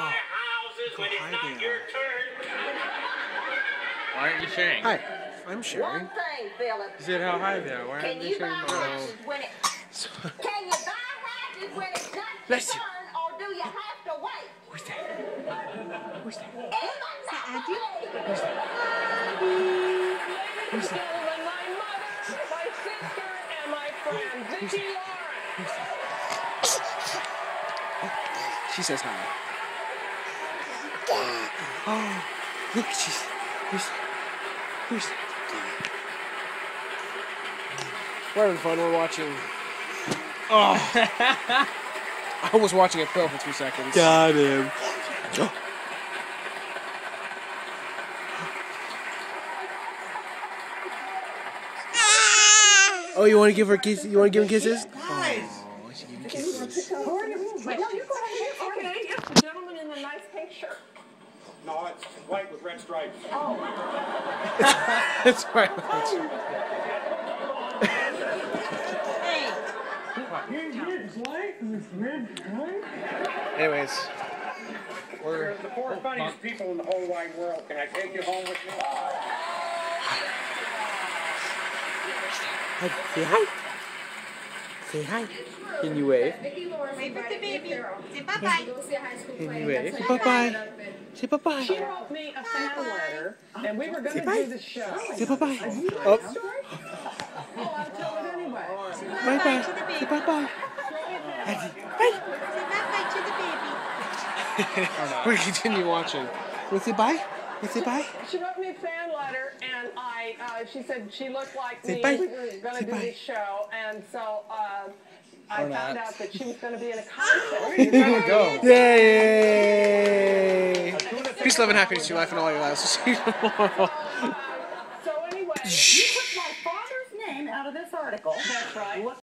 houses when it's not your turn. Why aren't you sharing? Hi, I'm sharing. One thing, Philip. You said how high there. Why Can aren't you you buy sharing? houses when it? Can you buy houses when it's not your Bless you. turn, or do you have to wait? Who's that? Who's that? Monopoly. Who's that? Ladies and gentlemen, my mother, my sister, and my friend, Vicki Lawrence. She says hi. Oh, look, she's. Who's that? We're having fun. We're watching. Oh. I was watching it fail for 3 seconds. Got him. Oh, you want to give her kisses? You want to give him kisses? Guys! Oh, she gave him kisses. No, you go ahead. Okay, yes, the gentleman in the nice pink shirt. No, it's white with red stripes. That's right. Anyways, You're the four funniest people in the whole wide world. Can I take you home with me? say hi. Say hi. Can you wave? Wave at the baby. Say bye-bye. Can you wave? Say bye-bye. Say bye-bye. She wrote me a fan letter, and we were going to do the show. Say bye-bye. Oh, Oh, I'll tell it anyway. bye-bye. Say bye-bye. Bye. Say bye-bye to the baby. We continue watching. Want to say bye? Want to say bye? She wrote me a fan letter, and she said she looked like Say me. bye. We were going Say to do bye. this show, and so I Or found not. out that she was going to be in a contest. Where you go? Yay! Peace, love, and happiness to you, life, and all your lives. See you tomorrow. So anyway, You took my father's name out of this article. that's right.